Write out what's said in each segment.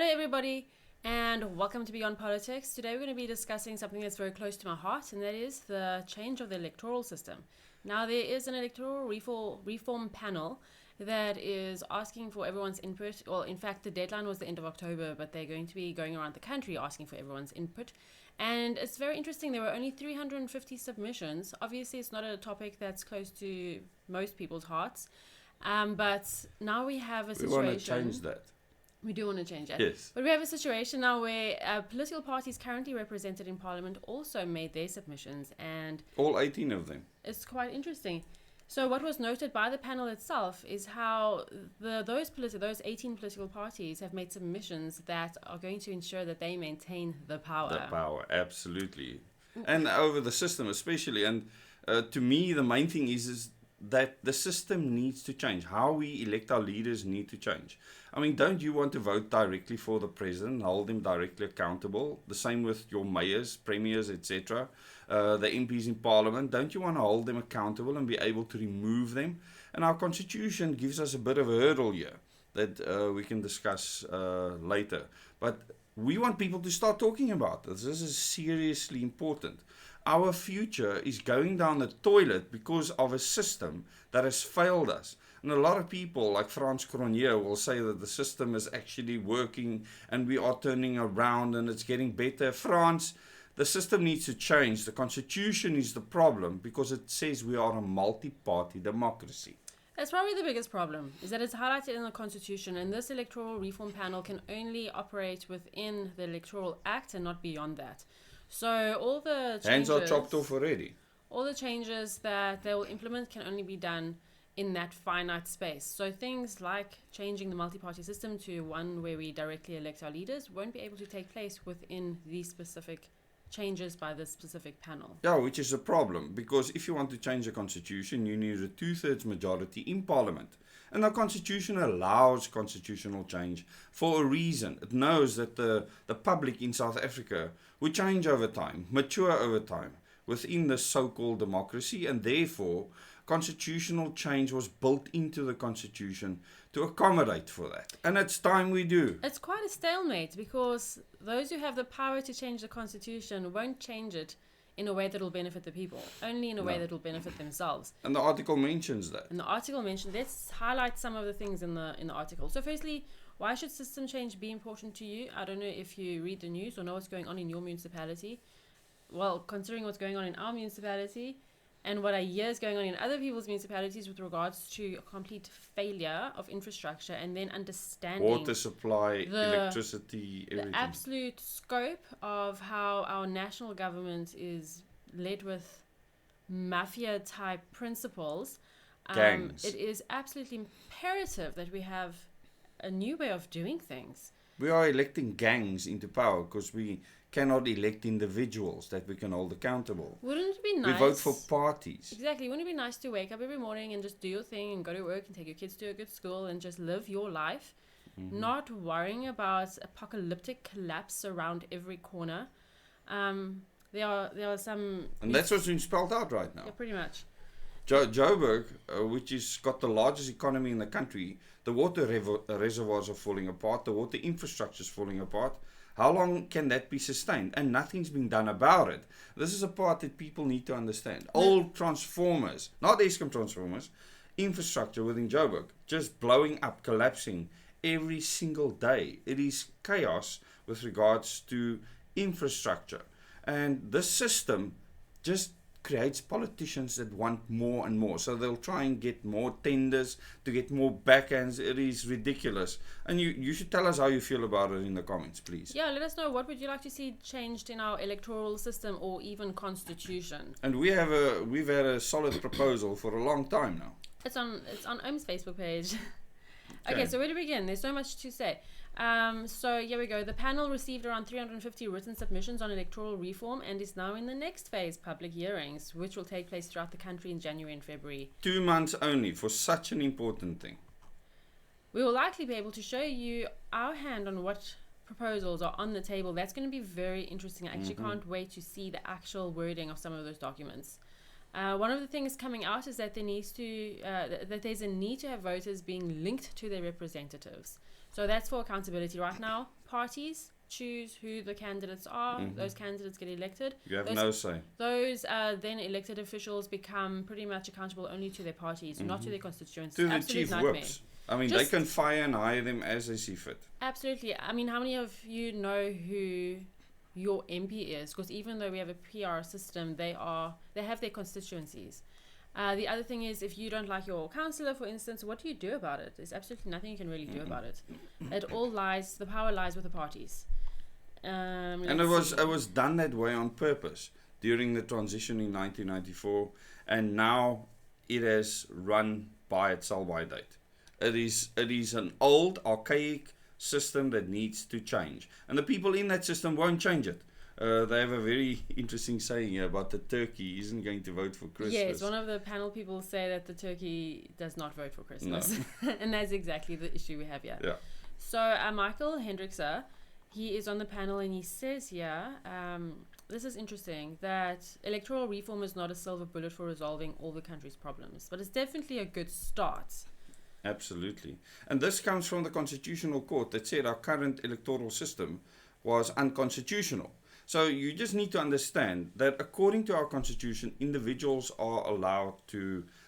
Hello everybody and welcome to Beyond Politics. Today we're going to be discussing something that's very close to my heart, and that is the change of the electoral system. Now there is an electoral reform panel that is asking for everyone's input. Well, in fact the deadline was the end of October, but they're going to be going around the country asking for everyone's input. And it's very interesting, there were only 350 submissions. Obviously it's not a topic that's close to most people's hearts, but now we have a situation. We want to change that. We do want to change that. Yes. But we have a situation now where political parties currently represented in Parliament also made their submissions, and All 18 of them. it's quite interesting. So what was noted by the panel itself is how those 18 political parties have made submissions that are going to ensure that they maintain the power. The power, absolutely. And over the system especially. And to me, the main thing is that the system needs to change. How we elect our leaders need to change. I mean, don't you want to vote directly for the president, hold him directly accountable? The same with your mayors, premiers, etc. The MPs in parliament. Don't you want to hold them accountable and be able to remove them? And our constitution gives us a bit of a hurdle here that we can discuss later. But we want people to start talking about this. This is seriously important. Our future is going down the toilet because of a system that has failed us. And a lot of people, like Frans Cronje, will say that the system is actually working and we are turning around and it's getting better. France, the system needs to change. The constitution is the problem because it says we are a multi-party democracy. That's probably the biggest problem, is that it's highlighted in the Constitution, and this electoral reform panel can only operate within the Electoral Act and not beyond that. So all the changes, Hands are chopped off already. all the changes that they will implement can only be done in that finite space. So things like changing the multi-party system to one where we directly elect our leaders won't be able to take place within these specific changes by this specific panel. Yeah, which is a problem, because if you want to change the constitution, you need a 2/3 majority in parliament. And the constitution allows constitutional change for a reason. It knows that the public in South Africa will change over time, mature over time within the so-called democracy, and therefore constitutional change was built into the constitution to accommodate for that. And it's time we do. It's quite a stalemate, because those who have the power to change the constitution won't change it in a way that will benefit the people, only in a way that will benefit themselves. And the article mentions that. And the article mentioned, let's highlight some of the things in the article. So firstly, why should system change be important to you? I don't know if you read the news or know what's going on in your municipality. Well, considering what's going on in our municipality and what I hear is going on in other people's municipalities with regards to a complete failure of infrastructure, and then understanding Water supply, electricity, everything. the absolute scope of how our national government is led with mafia type principles. Gangs. It is absolutely imperative that we have a new way of doing things. We are electing gangs into power because we cannot elect individuals that we can hold accountable. Wouldn't it be nice? We vote for parties. Exactly. Wouldn't it be nice to wake up every morning and just do your thing and go to work and take your kids to a good school and just live your life, not worrying about apocalyptic collapse around every corner? There are some... And that's what's been spelled out right now. Yeah, pretty much. Joburg, which has got the largest economy in the country, the water reservoirs are falling apart, the water infrastructure is falling apart. How long can that be sustained? And nothing's been done about it. This is a part that people need to understand. Old transformers, not Eskom transformers, infrastructure within Joburg, just blowing up, collapsing every single day. It is chaos with regards to infrastructure. And this system just creates politicians that want more and more. So they'll try and get more tenders to get more backhands. It is ridiculous. And you should tell us how you feel about it in the comments, please. Yeah, let us know. What would you like to see changed in our electoral system or even constitution? And we've had a solid proposal for a long time now. It's on OM's Facebook page. Okay, so where to begin? There's so much to say. So here we go. The panel received around 350 written submissions on electoral reform and is now in the next phase, public hearings, which will take place throughout the country in January and February. 2 months only for such an important thing. We will likely be able to show you our hand on what proposals are on the table. That's going to be very interesting. I actually can't wait to see the actual wording of some of those documents. One of the things coming out is that there's a need to have voters being linked to their representatives. So that's for accountability. Right now, parties choose who the candidates are. Those candidates get elected. You have no say. Those then elected officials become pretty much accountable only to their parties, not to their constituents. To the Absolute chief nightmare. whips. I mean, Just- they can fire and hire them as they see fit. Absolutely. I mean, how many of you know who your MP is? Because even though we have a PR system, they have their constituencies. The other thing is, if you don't like your councillor, for instance, what do you do about it? There's absolutely nothing you can really do about it. The power lies with the parties. And it was done that way on purpose during the transition in 1994, and now it has run by its sell-by date. It is an old, archaic system that needs to change, and the people in that system won't change it. They have a very interesting saying here about the turkey isn't going to vote for Christmas. Yes, one of the panel people say that the turkey does not vote for Christmas. No. And that's exactly the issue we have here. Yeah. So Michael Hendrickse, he is on the panel and he says here, this is interesting, that electoral reform is not a silver bullet for resolving all the country's problems, but it's definitely a good start. Absolutely. And this comes from the Constitutional Court that said our current electoral system was unconstitutional. So you just need to understand that according to our constitution, individuals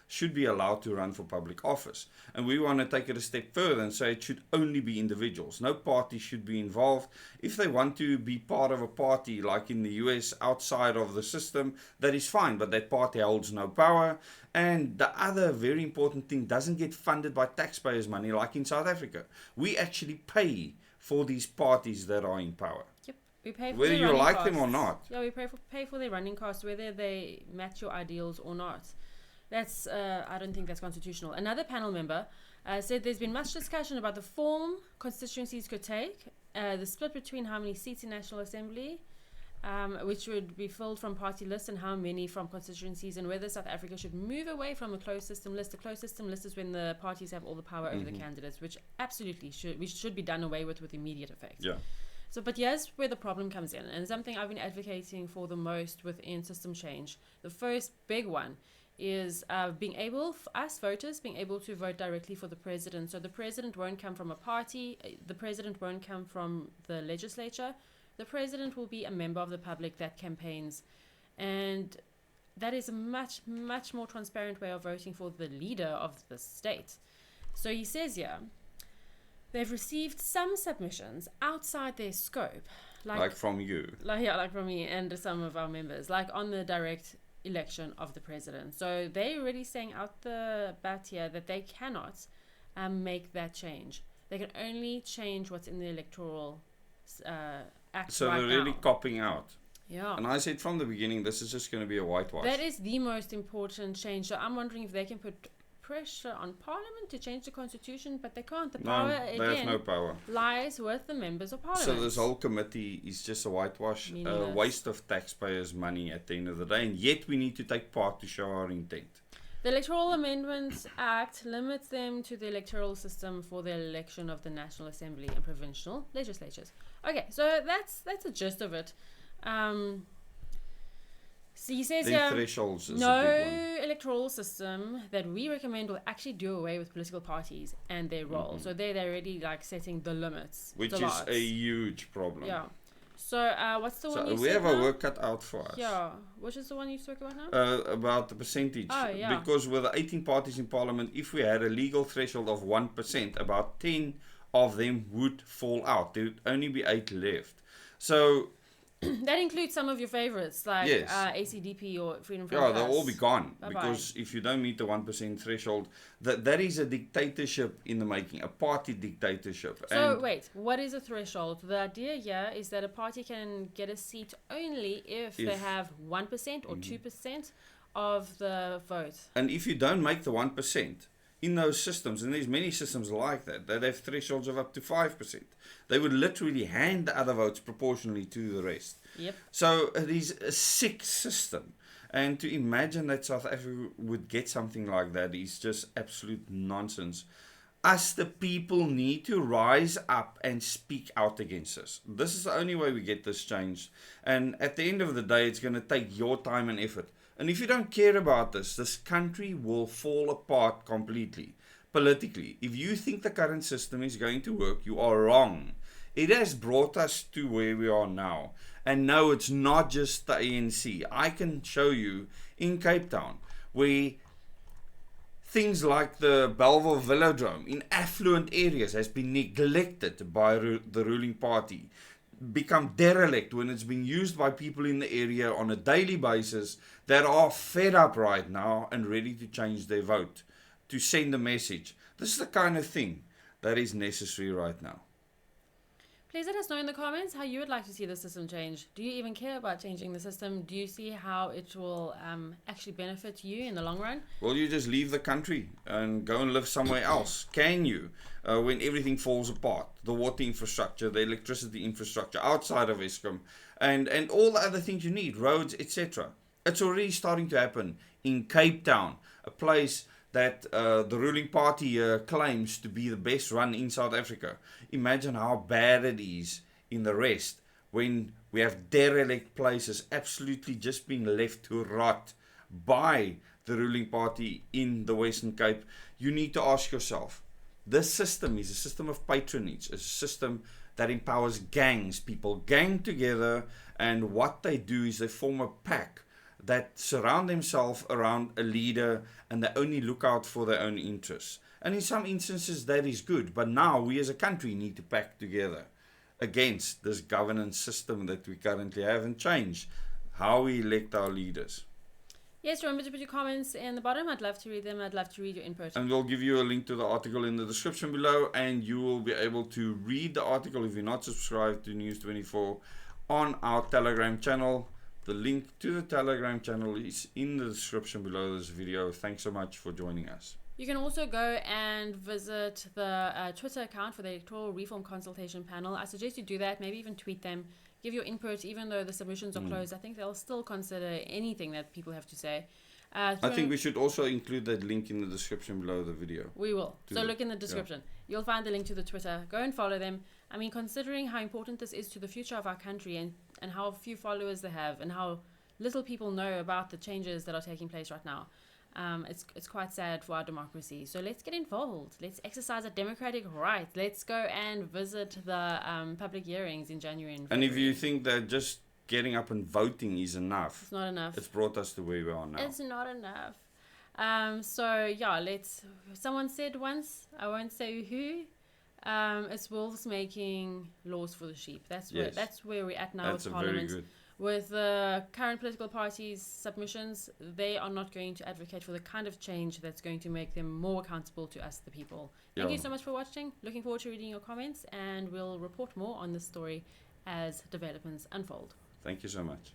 should be allowed to run for public office. And we want to take it a step further and say it should only be individuals. No party should be involved. If they want to be part of a party, like in the US, outside of the system, that is fine, but that party holds no power. And the other very important thing, doesn't get funded by taxpayers' money like in South Africa. We actually pay for these parties that are in power. Yep. We pay for whether their you like costs. them or not. Yeah, we pay for their running costs, whether they match your ideals or not. That's I don't think that's constitutional. Another panel member said there's been much discussion about the form constituencies could take, the split between how many seats in National Assembly, which would be filled from party lists, and how many from constituencies, and whether South Africa should move away from a closed system list. The closed system list is when the parties have all the power over the candidates, which absolutely should be done away with immediate effect. Yeah. So, but here's where the problem comes in, and something I've been advocating for the most within system change. The first big one is us voters being able to vote directly for the president. So the president won't come from a party, the president won't come from the legislature. The president will be a member of the public that campaigns, and that is a much, much more transparent way of voting for the leader of the state. So he says here, they've received some submissions outside their scope. Like from you. Like from me and some of our members, like on the direct election of the president. So they're already saying out the bat here that they cannot make that change. They can only change what's in the electoral act. So right they're really now. copping out. Yeah. And I said from the beginning, this is just going to be a whitewash. That is the most important change. So I'm wondering if they can put pressure on Parliament to change the constitution, but they can't. The power they have no power. lies with the members of Parliament. So this whole committee is just a whitewash, a Meaningless. waste of taxpayers' money at the end of the day, and yet we need to take part to show our intent. The Electoral Amendments Act limits them to the electoral system for the election of the National Assembly and provincial legislatures. Okay, so that's the gist of it. So he says Then thresholds is a no big one. electoral system that we recommend will actually do away with political parties and their role. So they're already like setting the limits. Which the is lots. a huge problem. Yeah. So what's the one So you we said have now? a work cut out for us. Yeah. Which is the one you spoke about now? About the percentage. Oh, yeah. Because with the 18 parties in Parliament, if we had a legal threshold of 1%, about 10 of them would fall out. There would only be 8 left. So That includes some of your favorites, like Yes. ACDP or Freedom from yeah, they'll all be gone. Bye-bye. Because if you don't meet the 1% threshold, that is a dictatorship in the making, a party dictatorship. So And wait, what is a threshold? The idea here is that a party can get a seat only if they have 1% or 2% of the vote. And if you don't make the 1%, in those systems, and there's many systems like that have thresholds of up to 5%, they would literally hand the other votes proportionally to the rest. Yep. So it is a sick system. And to imagine that South Africa would get something like that is just absolute nonsense. Us, the people, need to rise up and speak out against this. This is the only way we get this changed. And at the end of the day, it's going to take your time and effort. And if you don't care about this country will fall apart completely. politically. If you think the current system is going to work, you are wrong. It has brought us to where we are now. And no, it's not just the ANC. I can show you in Cape Town where things like the Belleville Velodrome in affluent areas has been neglected by the ruling party, become derelict when it's being used by people in the area on a daily basis that are fed up right now and ready to change their vote, to send a message. This is the kind of thing that is necessary right now. Please let us know in the comments how you would like to see the system change. Do you even care about changing the system? Do you see how it will actually benefit you in the long run? Well, you just leave the country and go and live somewhere else. Can you? When everything falls apart, the water infrastructure, the electricity infrastructure outside of Eskom, and all the other things you need, roads, etc. It's already starting to happen in Cape Town, a place that the ruling party claims to be the best run in South Africa. Imagine how bad it is in the rest when we have derelict places absolutely just being left to rot by the ruling party in the Western Cape. You need to ask yourself, this system is a system of patronage, a system that empowers gangs. People gang together, and what they do is they form a pack that surround themselves around a leader, and they only look out for their own interests. And in some instances that is good, but now we as a country need to pack together against this governance system that we currently have and change how we elect our leaders. Yes, remember to put your comments in the bottom. I'd love to read them. I'd love to read your input. And we'll give you a link to the article in the description below, and you will be able to read the article if you're not subscribed to News 24 on our Telegram channel. The link to the Telegram channel is in the description below this video. Thanks so much for joining us. You can also go and visit the Twitter account for the Electoral Reform Consultation Panel. I suggest you do that, maybe even tweet them, give your input. Even though the submissions are closed, I think they'll still consider anything that people have to say. I think we should also include that link in the description below the video. We will. So look in the description. You'll find the link to the Twitter. Go and follow them. I mean, considering how important this is to the future of our country and how few followers they have and how little people know about the changes that are taking place right now, it's quite sad for our democracy. So let's get involved. Let's exercise a democratic right. Let's go and visit the public hearings in January and February. And if you think that just getting up and voting is enough, it's not enough. It's brought us to where we are now. It's not enough. So yeah, someone said once, I won't say who, it's wolves making laws for the sheep. That's where we're at now with Parliament. Very good. With the current political parties' submissions, they are not going to advocate for the kind of change that's going to make them more accountable to us, the people. Thank you so much for watching. Looking forward to reading your comments, and we'll report more on this story as developments unfold. Thank you so much.